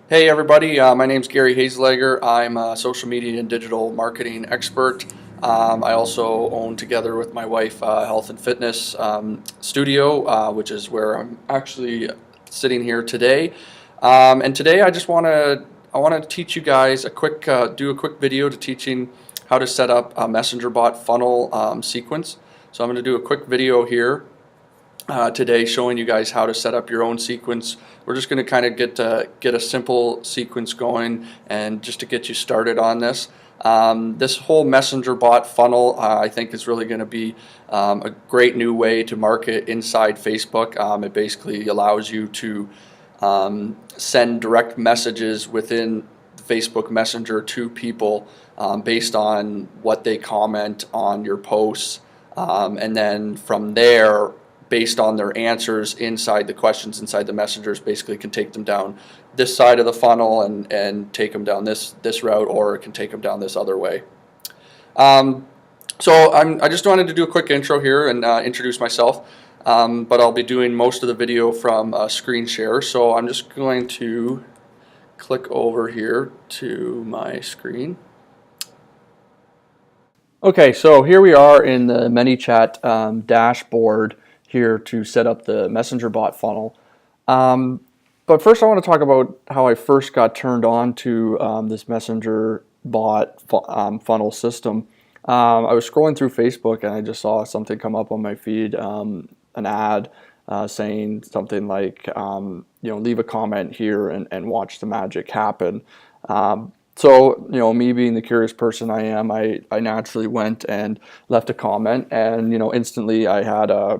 Hey everybody, my name's Gary Hazelager. I'm a social media and digital marketing expert. I also own, together with my wife, a health and fitness studio, which is where I'm actually sitting here today. And today I want to teach you guys do a quick video to teaching how to set up a messenger bot funnel sequence. So I'm going to do a quick video here today showing you guys how to set up your own sequence. We're just going to kind of get a simple sequence going and just to get you started on this. This whole messenger bot funnel I think is really going to be a great new way to market inside Facebook. It basically allows you to send direct messages within Facebook Messenger to people based on what they comment on your posts, and then from there, based on their answers inside the questions inside the messengers, basically can take them down this side of the funnel and take them down this route, or it can take them down this other way. I just wanted to do a quick intro here and introduce myself, but I'll be doing most of the video from screen share. So I'm just going to click over here to my screen. Okay, so here we are in the ManyChat dashboard here to set up the messenger bot funnel. But first I want to talk about how I first got turned on to this messenger bot funnel system. I was scrolling through Facebook and I just saw something come up on my feed, an ad saying something like, leave a comment here and watch the magic happen. So, me being the curious person I am, I naturally went and left a comment, and, instantly I had a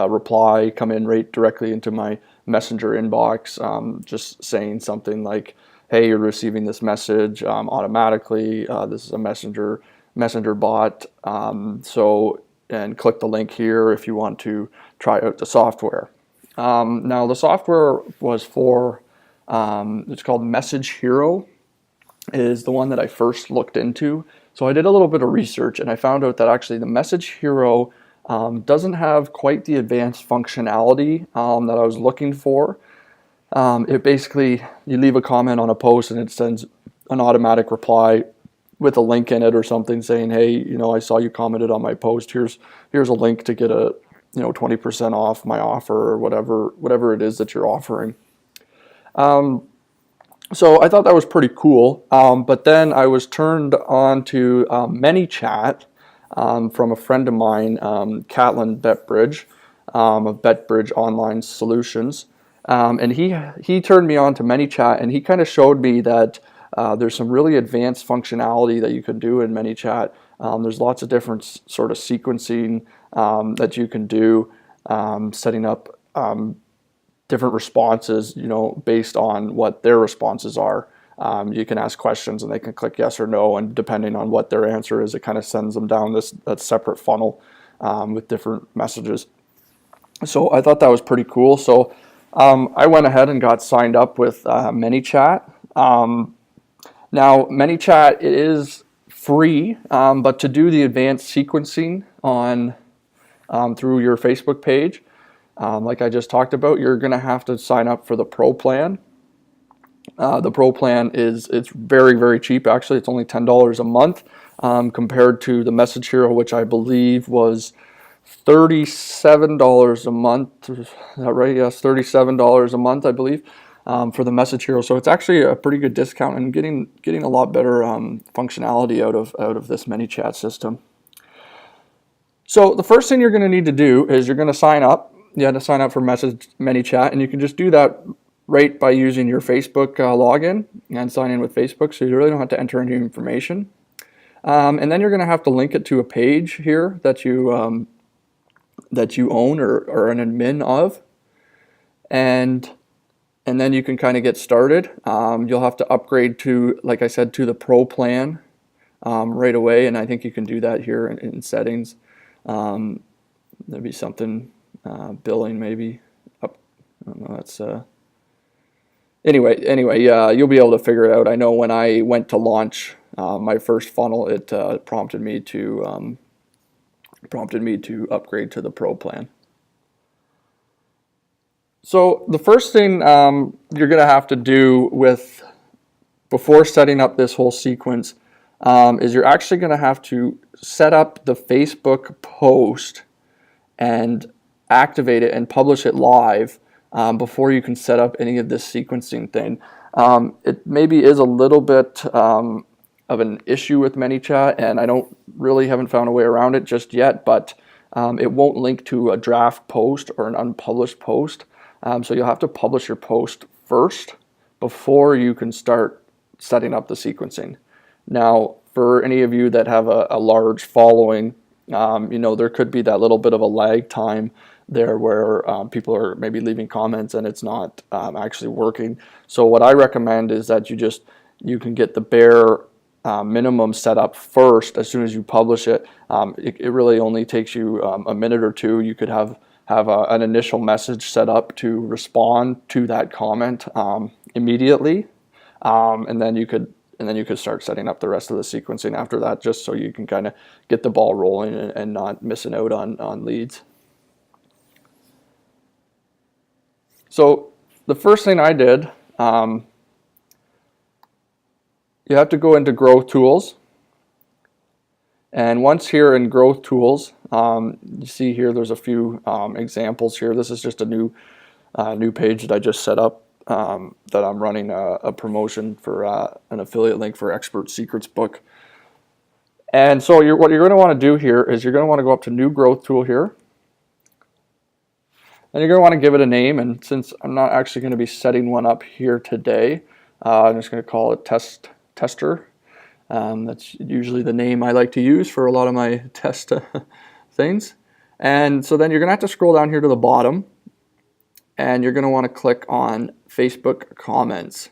reply come in right directly into my messenger inbox, just saying something like, hey, you're receiving this message automatically. This is a messenger bot. And click the link here if you want to try out the software. Now the software was for, it's called Message Hero, is the one that I first looked into. So I did a little bit of research and I found out that actually the Message Hero doesn't have quite the advanced functionality that I was looking for. It basically, you leave a comment on a post and it sends an automatic reply with a link in it or something saying, hey, I saw you commented on my post. Here's a link to get a 20% off my offer, or whatever it is that you're offering. So I thought that was pretty cool. But then I was turned on to ManyChat from a friend of mine, Catlin Betbridge, of Betbridge Online Solutions. And he turned me on to ManyChat, and he kind of showed me that there's some really advanced functionality that you can do in ManyChat. There's lots of different sort of sequencing that you can do, setting up different responses, based on what their responses are. You can ask questions and they can click yes or no, and depending on what their answer is, it kind of sends them down that separate funnel with different messages. So I thought that was pretty cool. So I went ahead and got signed up with ManyChat. Now ManyChat, it is free, but to do the advanced sequencing on through your Facebook page, like I just talked about, you're going to have to sign up for the Pro plan. The Pro plan it's very, very cheap. Actually, it's only $10 a month compared to the Message Hero, which I believe was $37 a month. Is that right? Yes, $37 a month, I believe, for the Message Hero. So it's actually a pretty good discount and getting a lot better functionality out of this ManyChat system. So the first thing you're going to need to do is you're going to sign up. You have to sign up for ManyChat, and you can just do that right by using your Facebook login and sign in with Facebook, so you really don't have to enter any information. And then you're going to have to link it to a page here that you own or are an admin of, and then you can kind of get started. You'll have to upgrade to, like I said, to the Pro plan right away, and I think you can do that here in settings. There'd be something. Billing maybe. I don't know. That's anyway. Yeah, you'll be able to figure it out. I know when I went to launch my first funnel, it prompted me to upgrade to the Pro plan. So the first thing you're going to have to do before setting up this whole sequence is you're actually going to have to set up the Facebook post and activate it and publish it live before you can set up any of this sequencing thing. It maybe is a little bit of an issue with ManyChat, and I haven't found a way around it just yet, but it won't link to a draft post or an unpublished post. So you'll have to publish your post first before you can start setting up the sequencing. Now, for any of you that have a large following, there could be that little bit of a lag time there where people are maybe leaving comments and it's not actually working. So what I recommend is that you can get the bare minimum set up first as soon as you publish it. It really only takes you a minute or two. You could have an initial message set up to respond to that comment immediately, and then you could start setting up the rest of the sequencing after that, just so you can kind of get the ball rolling and not missing out on leads. So the first thing I did, you have to go into Growth Tools. And once here in Growth Tools, you see here there's a few examples here. This is just a new page that I just set up that I'm running a promotion for an affiliate link for Expert Secrets book. And so what you're going to want to do here is you're going to want to go up to New Growth Tool here. And you're going to want to give it a name. And since I'm not actually going to be setting one up here today, I'm just going to call it Tester. That's usually the name I like to use for a lot of my test things. And so then you're going to have to scroll down here to the bottom, and you're going to want to click on Facebook comments.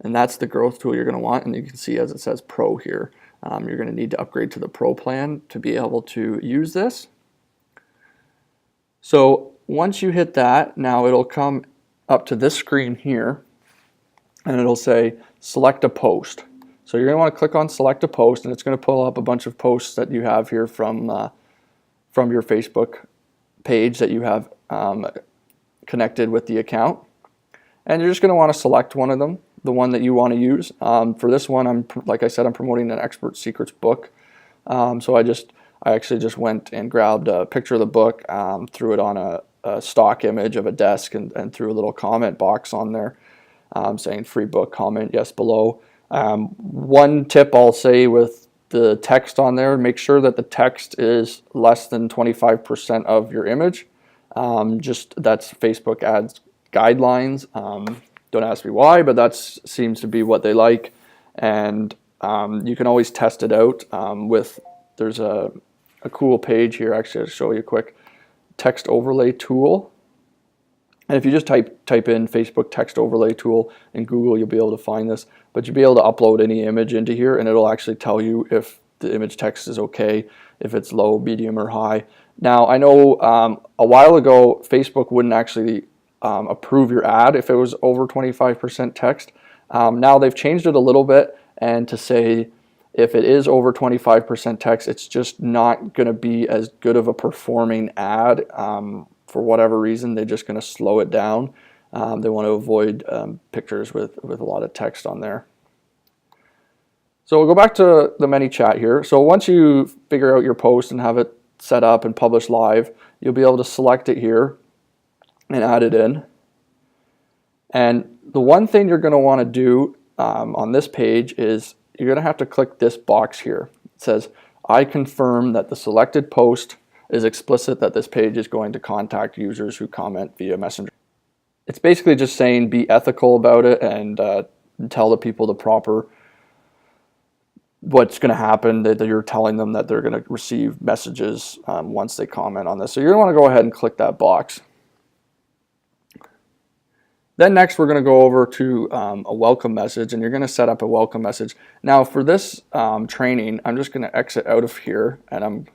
And that's the growth tool you're going to want. And you can see as it says Pro here, you're going to need to upgrade to the Pro plan to be able to use this. So once you hit that, now it'll come up to this screen here, and it'll say select a post. So you're going to want to click on select a post, and it's going to pull up a bunch of posts that you have here from your Facebook page that you have connected with the account. And you're just going to want to select one of them, the one that you want to use. For this one, like I said, I'm promoting an Expert Secrets book. So I actually just went and grabbed a picture of the book, threw it on a stock image of a desk, and threw a little comment box on there saying free book, comment yes below. One tip I'll say with the text on there, make sure that the text is less than 25% of your image. That's Facebook ads guidelines. Don't ask me why, but that seems to be what they like. And you can always test it out there's a cool page here. Actually, I'll show you a quick text overlay tool. And if you just type in Facebook text overlay tool in Google, you'll be able to find this. But you'll be able to upload any image into here, and it'll actually tell you if the image text is okay, if it's low, medium, or high. Now, I know a while ago, Facebook wouldn't actually approve your ad if it was over 25% text. Now they've changed it a little bit, and to say if it is over 25% text, it's just not going to be as good of a performing ad. For whatever reason, they're just going to slow it down. They want to avoid pictures with a lot of text on there. So we'll go back to the ManyChat here. So once you figure out your post and have it set up and published live, you'll be able to select it here and add it in. And the one thing you're going to want to do on this page is you're going to have to click this box here. It says, I confirm that the selected post is explicit that this page is going to contact users who comment via Messenger. It's basically just saying be ethical about it and tell the people the proper what's going to happen, that you're telling them that they're going to receive messages once they comment on this. So you're going to want to go ahead and click that box. Then next we're going to go over to a welcome message, and you're going to set up a welcome message. Now for this training, I'm just going to exit out of here, and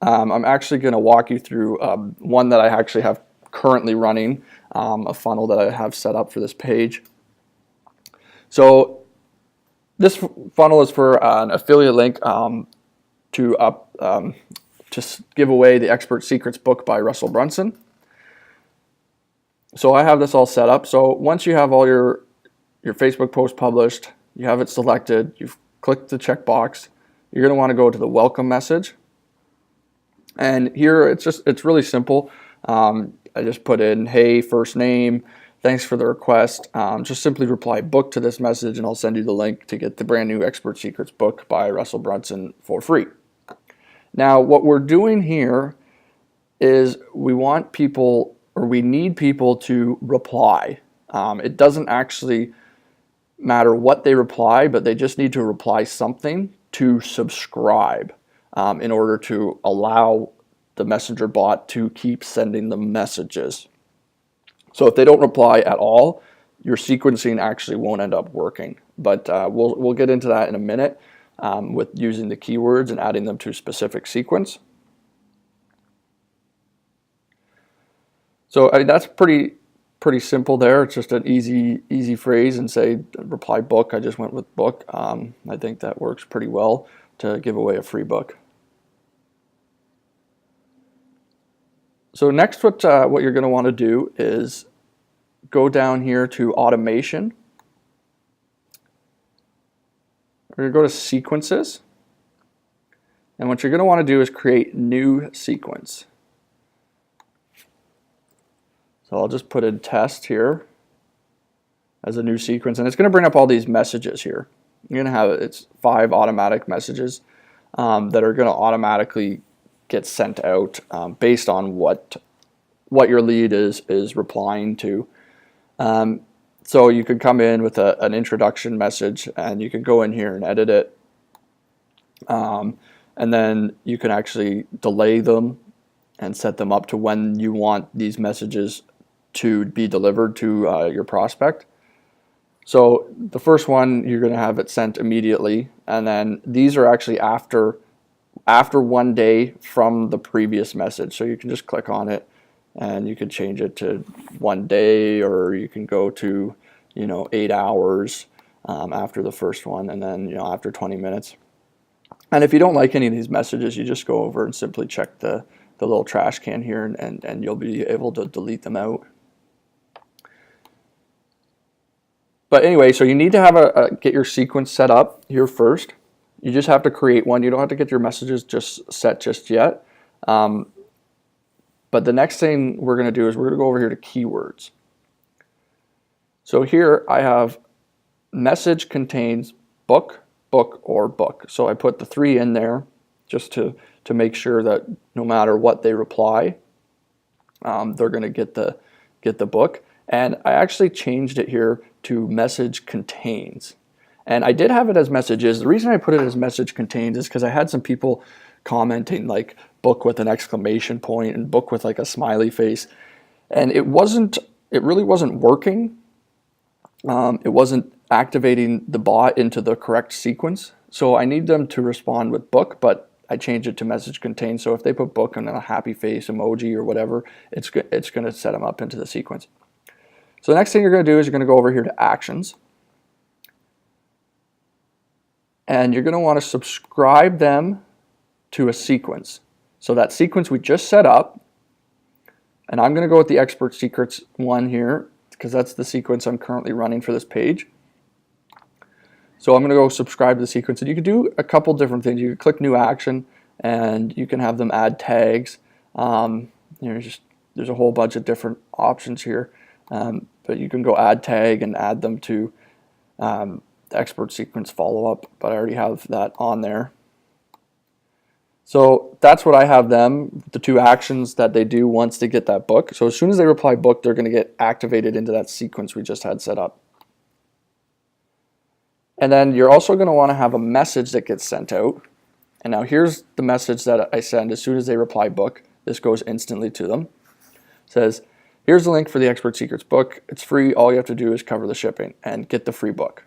I'm actually going to walk you through one that I actually have currently running, a funnel that I have set up for this page. So this funnel is for an affiliate link to to give away the Expert Secrets book by Russell Brunson. So I have this all set up. So once you have all your Facebook post published, you have it selected, you've clicked the checkbox, you're going to want to go to the welcome message. And here it's really simple. I just put in, hey, first name, thanks for the request. Just simply reply book to this message and I'll send you the link to get the brand new Expert Secrets book by Russell Brunson for free. Now, what we're doing here is we need people to reply. It doesn't actually matter what they reply, but they just need to reply something to subscribe in order to allow the messenger bot to keep sending the messages. So if they don't reply at all, your sequencing actually won't end up working. But we'll get into that in a minute with using the keywords and adding them to a specific sequence. So I mean, that's pretty simple there. It's just an easy phrase and say reply book. I just went with book. I think that works pretty well to give away a free book. So next what you're going to want to do is go down here to automation. We're going to go to sequences. And what you're going to want to do is create new sequence. So I'll just put in test here as a new sequence, and it's going to bring up all these messages here. You're going to have it's 5 automatic messages that are going to automatically get sent out based on what your lead is replying to. So you could come in with an introduction message, and you can go in here and edit it, and then you can actually delay them and set them up to when you want these messages to be delivered to your prospect. So the first one, you're going to have it sent immediately, and then these are actually after 1 day from the previous message. So you can just click on it and you can change it to 1 day, or you can go to 8 hours after the first one, and then after 20 minutes. And if you don't like any of these messages, you just go over and simply check the little trash can here, and you'll be able to delete them out. But anyway, so you need to have get your sequence set up here first. You just have to create one. You don't have to get your messages just set just yet. But the next thing we're going to do is we're going to go over here to keywords. So here I have message contains book, book, or book. So I put the 3 in there just to make sure that no matter what they reply, they're going to get the book. And I actually changed it here to message contains. And I did have it as messages. The reason I put it as message contains is because I had some people commenting like book with an exclamation point and book with like a smiley face. And it really wasn't working. It wasn't activating the bot into the correct sequence. So I need them to respond with book, but I changed it to message contains. So if they put book and then a happy face emoji or whatever, it's going to set them up into the sequence. So the next thing you're going to do is you're going to go over here to actions. And you're going to want to subscribe them to a sequence. So that sequence we just set up, and I'm going to go with the Expert Secrets one here because that's the sequence I'm currently running for this page. So I'm going to go subscribe to the sequence, and you can do a couple different things. You can click new action, and you can have them add tags. There's a whole bunch of different options here. But you can go add tag and add them to the Expert Sequence follow-up, but I already have that on there. So that's what I have them, the 2 actions that they do once they get that book. So as soon as they reply book, they're going to get activated into that sequence we just had set up. And then you're also going to want to have a message that gets sent out. And now here's the message that I send as soon as they reply book. This goes instantly to them. It says, here's the link for the Expert Secrets book. It's free. All you have to do is cover the shipping and get the free book.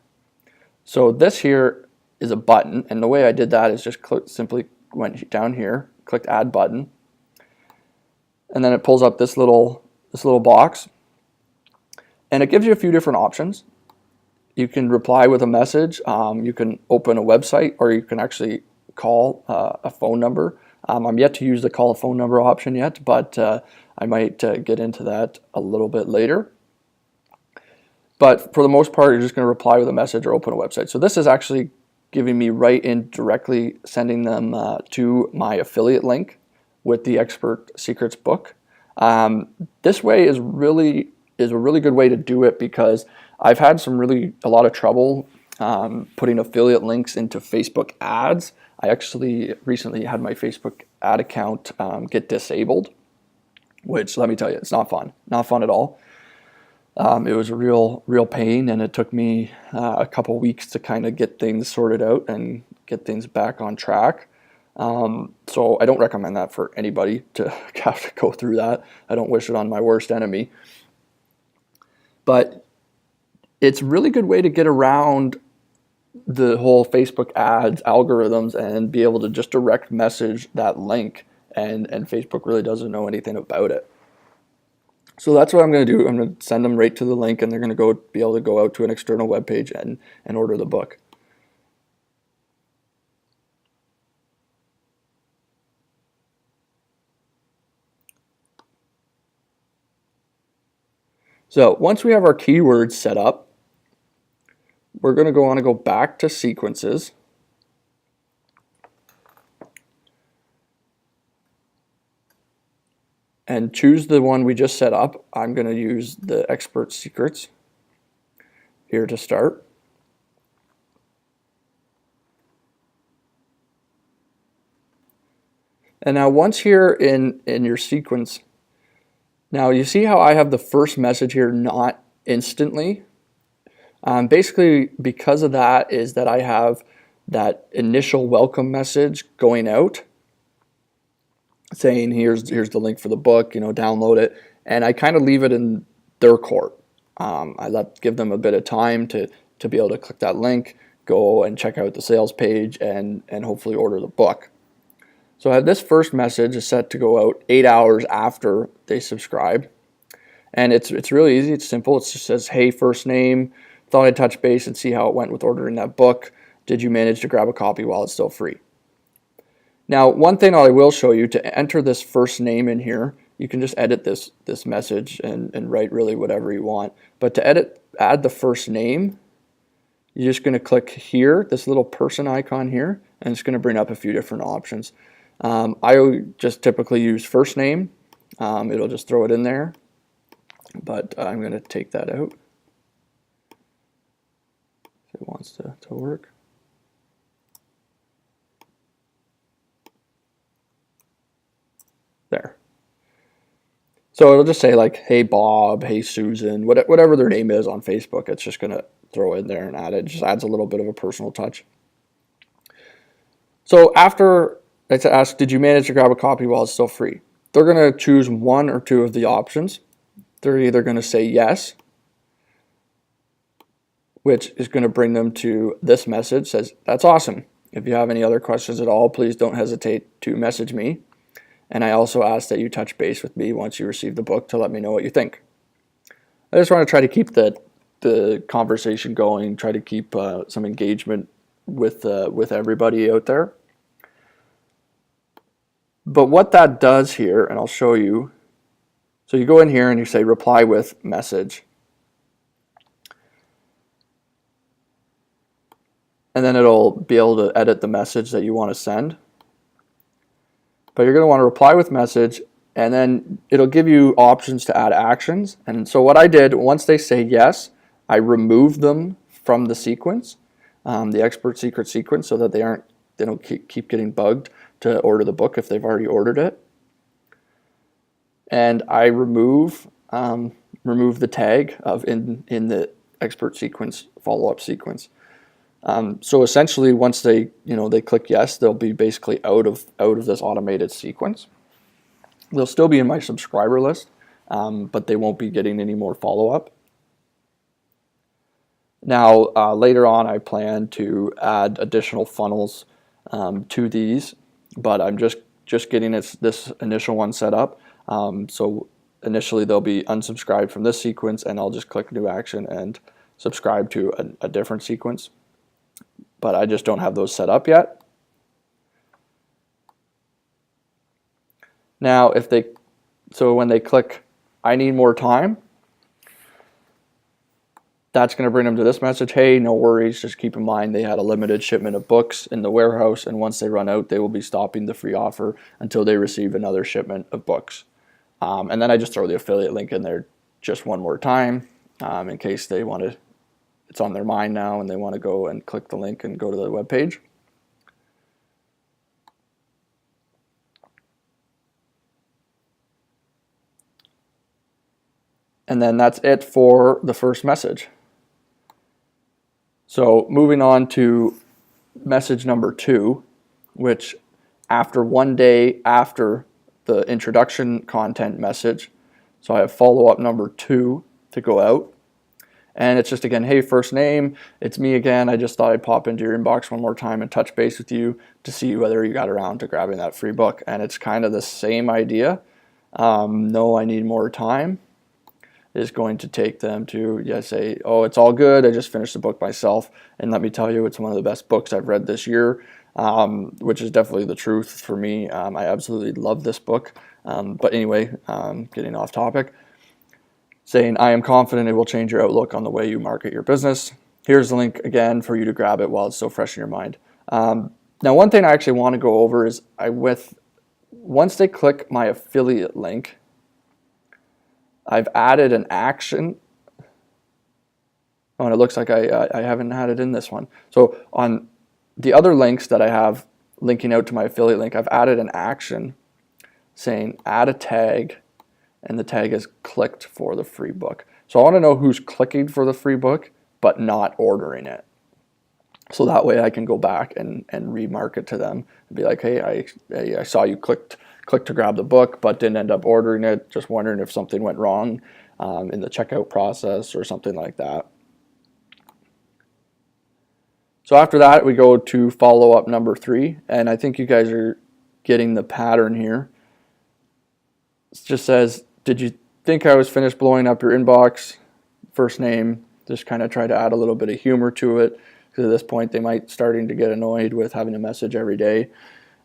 So this here is a button, and the way I did that is just simply went down here, clicked add button, and then it pulls up this little box, and it gives you a few different options. You can reply with a message, you can open a website, or you can actually call a phone number I'm yet to use the call a phone number option yet, but I might get into that a little bit later. But for the most part, you're just going to reply with a message or open a website. So this is actually giving me right in directly sending them to my affiliate link with the Expert Secrets book. This way is a really good way to do it, because I've had a lot of trouble putting affiliate links into Facebook ads. I actually recently had my Facebook ad account get disabled, which, let me tell you, it's not fun. Not fun at all. It was a real pain, and it took me a couple weeks to kind of get things sorted out and get things back on track. So I don't recommend that for anybody to have to go through that. I don't wish it on my worst enemy. But it's a really good way to get around the whole Facebook ads algorithms and be able to just direct message that link, and Facebook really doesn't know anything about it. So that's what I'm going to do. I'm going to send them right to the link, and they're going to be able to go out to an external web page and order the book. So once we have our keywords set up, we're going to go back to sequences. And choose the one we just set up. I'm going to use the Expert Secrets here to start. And now once here in your sequence, now you see how I have the first message here not instantly? Basically, because of that is that I have that initial welcome message going out saying here's the link for the book, download it, and I kind of leave it in their court. I give them a bit of time to be able to click that link, go and check out the sales page, and hopefully order the book. So I have this first message is set to go out 8 hours after they subscribe, and it's really easy. It's simple. It just says, "Hey, first name. Thought I'd touch base and see how it went with ordering that book. Did you manage to grab a copy while it's still free?" Now, one thing I will show you, to enter this first name in here, you can just edit this message and write really whatever you want. But to add the first name, you're just going to click here, this little person icon here, and it's going to bring up a few different options. I just typically use first name. It'll just throw it in there, but I'm going to take that out if it wants to work. There. So it'll just say like, "Hey Bob, hey Susan," whatever their name is on Facebook. It's just going to throw in there and add it. It just adds a little bit of a personal touch. So after it's asked, "Did you manage to grab a copy while it's still free?" They're going to choose one or two of the options. They're either going to say yes, which is going to bring them to this message. Says, "That's awesome. If you have any other questions at all, please don't hesitate to message me. And I also ask that you touch base with me once you receive the book to let me know what you think." I just want to try to keep the conversation going, try to keep some engagement with everybody out there. But what that does here, and I'll show you, so you go in here and you say reply with message. And then it'll be able to edit the message that you want to send. But you're going to want to reply with message, and then it'll give you options to add actions. And so what I did, once they say yes, I removed them from the sequence, the Expert Secret sequence, so that they don't keep getting bugged to order the book if they've already ordered it. And I remove the tag of in the Expert Sequence follow-up sequence. So essentially, once they click yes, they'll be basically out of this automated sequence. They'll still be in my subscriber list, but they won't be getting any more follow-up. Now, later on, I plan to add additional funnels to these, but I'm just getting this initial one set up. So initially, they'll be unsubscribed from this sequence, and I'll just click New Action and subscribe to a different sequence. But I just don't have those set up yet. Now, when they click, I need more time, that's going to bring them to this message. Hey, no worries. Just keep in mind they had a limited shipment of books in the warehouse, and once they run out, they will be stopping the free offer until they receive another shipment of books. And then I just throw the affiliate link in there just one more time in case they want to, it's on their mind now and they want to go and click the link and go to the web page. And then that's it for the first message. So moving on to message number 2, which after 1 day after the introduction content message, so I have follow-up number 2 to go out. And it's just, again, hey, first name, it's me again. I just thought I'd pop into your inbox one more time and touch base with you to see whether you got around to grabbing that free book. And it's kind of the same idea. No, I need more time is going to take them to say, oh, it's all good. I just finished the book myself. And let me tell you, it's one of the best books I've read this year, which is definitely the truth for me. I absolutely love this book. But anyway, getting off topic, saying, I am confident it will change your outlook on the way you market your business. Here's the link again for you to grab it while it's still fresh in your mind. Now, one thing I actually want to go over is once they click my affiliate link, I've added an action. Oh, and it looks like I haven't had it in this one. So on the other links that I have linking out to my affiliate link, I've added an action saying add a tag, and the tag is clicked for the free book. So I want to know who's clicking for the free book but not ordering it. So that way I can go back and remarket to them and be like, hey, I saw you clicked to grab the book but didn't end up ordering it. Just wondering if something went wrong in the checkout process or something like that. So after that, we go to follow-up number 3. And I think you guys are getting the pattern here. It just says, did you think I was finished blowing up your inbox? First name, just kind of try to add a little bit of humor to it. Because at this point, they might starting to get annoyed with having a message every day.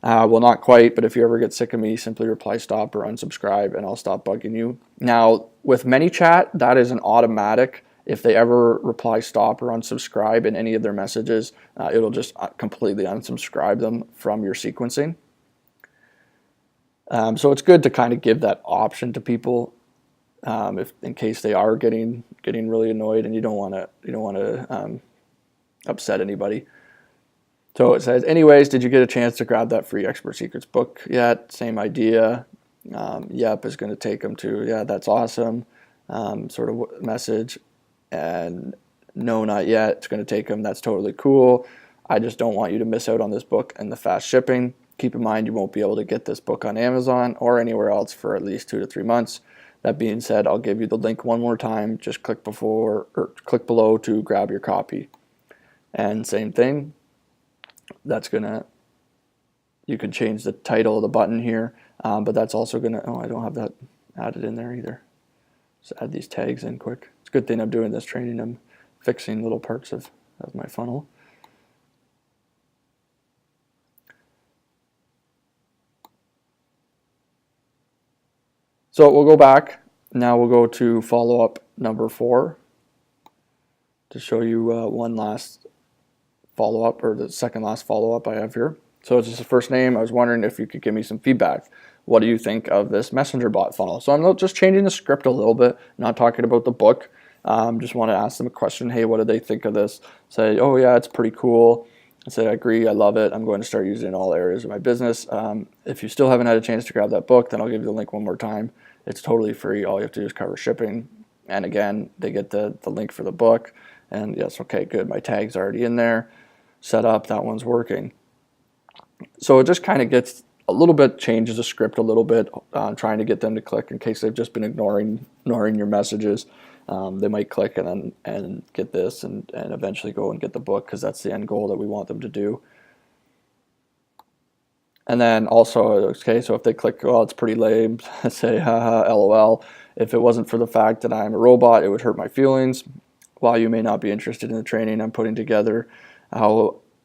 Well, not quite, but if you ever get sick of me, simply reply stop or unsubscribe, and I'll stop bugging you. Now, with ManyChat, that is an automatic. If they ever reply stop or unsubscribe in any of their messages, it'll just completely unsubscribe them from your sequencing. So it's good to kind of give that option to people, if in case they are getting really annoyed and you don't want to upset anybody. So it says, anyways, did you get a chance to grab that free Expert Secrets book yet? Same idea. Yep is going to take them to, yeah, that's awesome, sort of message. And no, not yet. It's going to take them, that's totally cool. I just don't want you to miss out on this book and the fast shipping. Keep in mind you won't be able to get this book on Amazon or anywhere else for at least 2 to 3 months. That being said, I'll give you the link one more time. Just click click below to grab your copy. And same thing. You can change the title of the button here, but that's also gonna, oh, I don't have that added in there either. Just add these tags in quick. It's a good thing I'm doing this training. I'm fixing little parts of my funnel. So we'll go back. Now we'll go to follow-up number 4 to show you one last follow-up, or the second last follow-up I have here. So it's just the first name. I was wondering if you could give me some feedback. What do you think of this messenger bot funnel? So I'm just changing the script a little bit, not talking about the book. Just want to ask them a question. Hey, what do they think of this? Say, oh yeah, it's pretty cool. I say, I agree, I love it. I'm going to start using it in all areas of my business. If you still haven't had a chance to grab that book, then I'll give you the link one more time. It's totally free. All you have to do is cover shipping. And again, they get the link for the book. And yes, okay, good. My tag's already in there. Set up, that one's working. So it just kind of gets a little bit, changes the script a little bit, trying to get them to click in case they've just been ignoring your messages. They might click and get this and eventually go and get the book, because that's the end goal that we want them to do. And then also, okay, so if they click, well, it's pretty lame, say, haha, LOL. If it wasn't for the fact that I'm a robot, it would hurt my feelings. While you may not be interested in the training I'm putting together,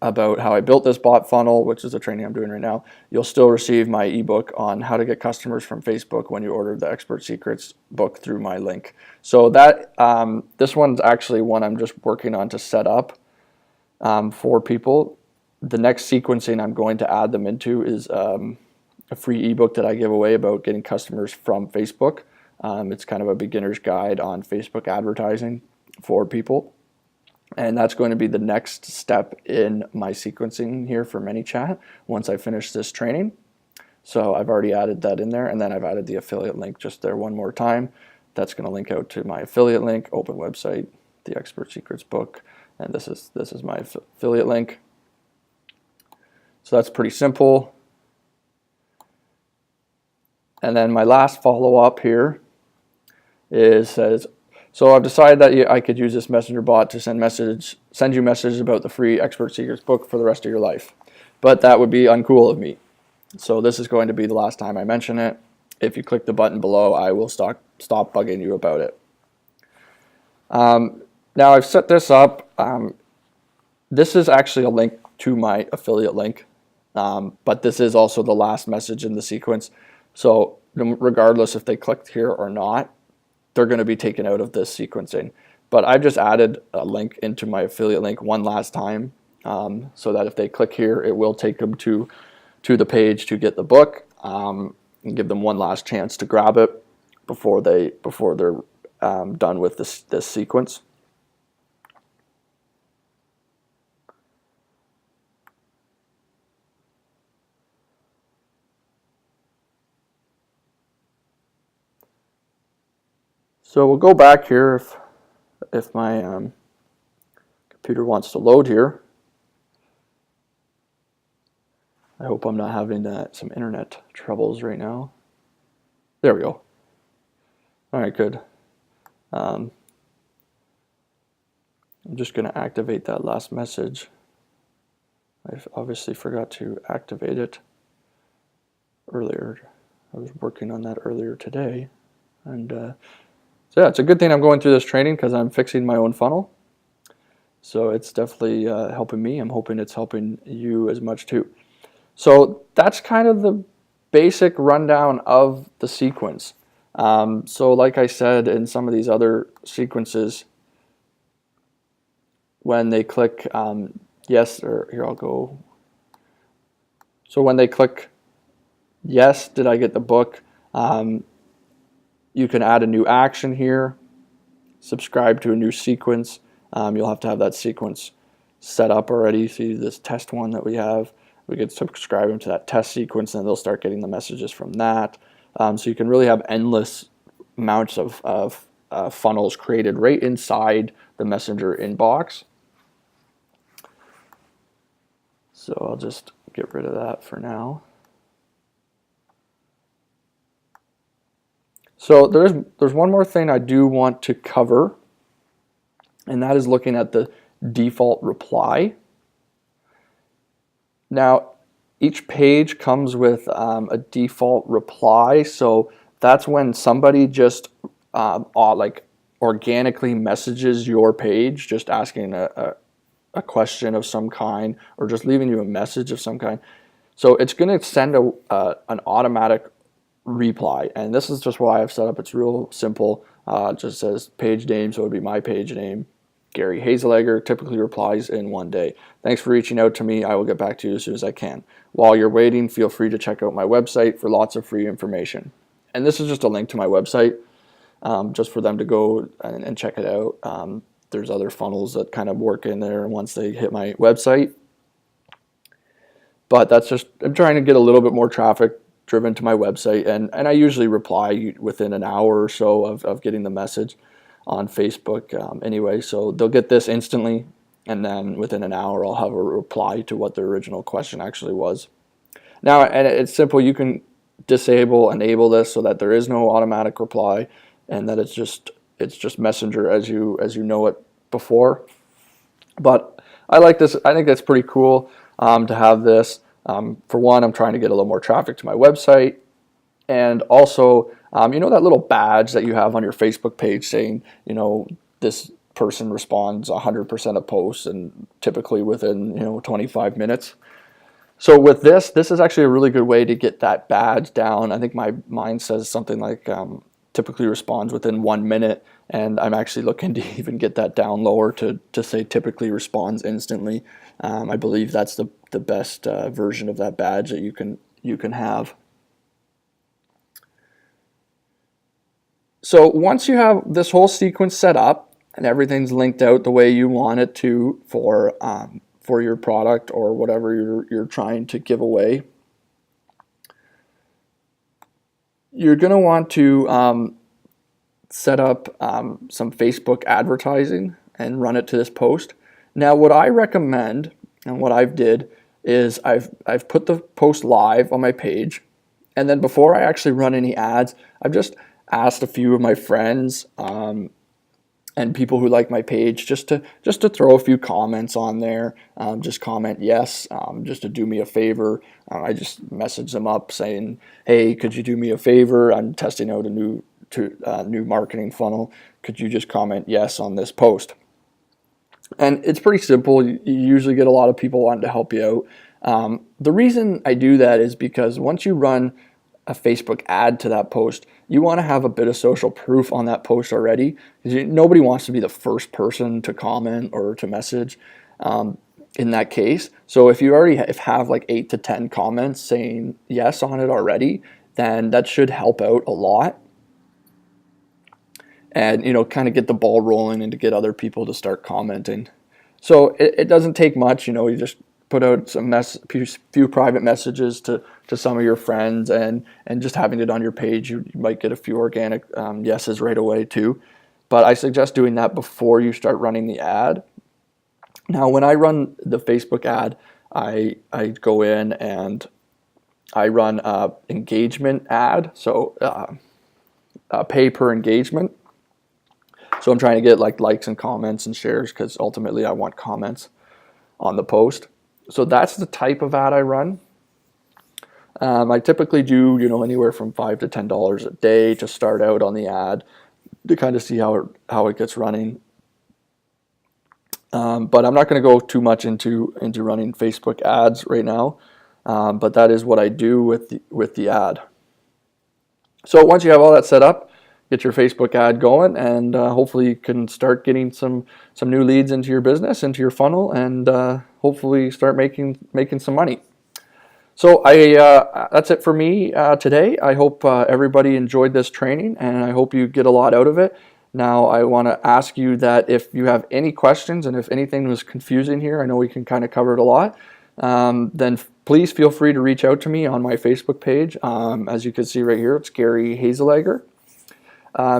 about how I built this bot funnel, which is the training I'm doing right now, you'll still receive my ebook on how to get customers from Facebook when you order the Expert Secrets book through my link. So that this one's actually one I'm just working on to set up for people. The next sequencing I'm going to add them into is a free ebook that I give away about getting customers from Facebook. It's kind of a beginner's guide on Facebook advertising for people. And that's going to be the next step in my sequencing here for ManyChat once I finish this training. So I've already added that in there, and then I've added the affiliate link just there one more time. That's going to link out to my affiliate link, open website, the Expert Secrets book, and this is my affiliate link. So that's pretty simple. And then my last follow-up here says, so I've decided that I could use this messenger bot to send you messages about the free Expert Secrets book for the rest of your life. But that would be uncool of me. So this is going to be the last time I mention it. If you click the button below, I will stop bugging you about it. Now I've set this up. This is actually a link to my affiliate link, but this is also the last message in the sequence. So regardless if they clicked here or not, they're going to be taken out of this sequencing. But I've just added a link into my affiliate link one last time, so that if they click here, it will take them to the page to get the book, and give them one last chance to grab it before they're done with this sequence. So we'll go back here if my computer wants to load here. I hope I'm not having some internet troubles right now. There we go. All right, good. I'm just going to activate that last message. I obviously forgot to activate it earlier. I was working on that earlier today, and so yeah, it's a good thing I'm going through this training because I'm fixing my own funnel. So it's definitely helping me. I'm hoping it's helping you as much too. So that's kind of the basic rundown of the sequence. So like I said, in some of these other sequences, when they click yes, or here I'll go. So when they click yes, did I get the book? You can add a new action here, subscribe to a new sequence. You'll have to have that sequence set up already. See this test one that we have. We could subscribe them to that test sequence, and they'll start getting the messages from that. So you can really have endless amounts of funnels created right inside the Messenger inbox. So I'll just get rid of that for now. So there's one more thing I do want to cover, and that is looking at the default reply. Now, each page comes with a default reply, so that's when somebody just like organically messages your page, just asking a question of some kind, or just leaving you a message of some kind. So it's going to send an automatic reply, and this is just why I've set up. It's real simple. It just says page name, so it would be my page name. Gary Hazelegger typically replies in 1 day. Thanks for reaching out to me. I will get back to you as soon as I can. While you're waiting, feel free to check out my website for lots of free information. And this is just a link to my website, just for them to go and check it out. There's other funnels that kind of work in there once they hit my website. But that's just, I'm trying to get a little bit more traffic driven to my website, and I usually reply within an hour or so of getting the message on Facebook anyway. So they'll get this instantly, and then within an hour I'll have a reply to what the original question actually was. Now, and it's simple. You can enable this so that there is no automatic reply, and that it's just Messenger as you know it before. But I like this. I think that's pretty cool to have this. For one, I'm trying to get a little more traffic to my website, and also, you know, that little badge that you have on your Facebook page saying, you know, this person responds 100% of posts, and typically within 25 minutes. So with this is actually a really good way to get that badge down. I think mine says something like typically responds within 1 minute, and I'm actually looking to even get that down lower to say typically responds instantly. I believe that's the best version of that badge that you can have. So once you have this whole sequence set up and everything's linked out the way you want it to for your product or whatever you're trying to give away, you're going to want to set up some Facebook advertising and run it to this post. Now, what I recommend and what I've did is I've put the post live on my page, and then before I actually run any ads, I've just asked a few of my friends and people who like my page just to throw a few comments on there. Just comment yes, just to do me a favor. I just message them up saying, hey, could you do me a favor? I'm testing out a new marketing funnel. Could you just comment yes on this post? And it's pretty simple. You usually get a lot of people wanting to help you out. The reason I do that is because once you run a Facebook ad to that post, you want to have a bit of social proof on that post already, because nobody wants to be the first person to comment or to message in that case. So if you already have like 8 to 10 comments saying yes on it already, then that should help out a lot, and kind of get the ball rolling and to get other people to start commenting. So it doesn't take much. You just put out some few private messages to some of your friends, and just having it on your page, you might get a few organic yeses right away too. But I suggest doing that before you start running the ad. Now, when I run the Facebook ad, I go in and I run a engagement ad, so pay per engagement. So I'm trying to get likes and comments and shares, because ultimately I want comments on the post. So that's the type of ad I run. I typically do anywhere from $5 to $10 a day to start out on the ad, to kind of see how it gets running. But I'm not going to go too much into running Facebook ads right now. But that is what I do with the ad. So once you have all that set up, get your Facebook ad going, and hopefully you can start getting some new leads into your business, into your funnel, and hopefully start making some money. So that's it for me today. I hope everybody enjoyed this training, and I hope you get a lot out of it. Now, I want to ask you that if you have any questions, and if anything was confusing here, I know we can kind of cover it a lot, then please feel free to reach out to me on my Facebook page. As you can see right here, it's Gary Hazelegger.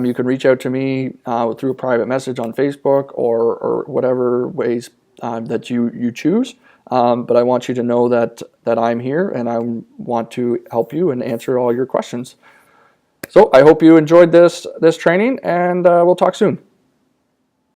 You can reach out to me through a private message on Facebook or whatever ways that you choose. But I want you to know that I'm here, and I want to help you and answer all your questions. So I hope you enjoyed this training, and we'll talk soon.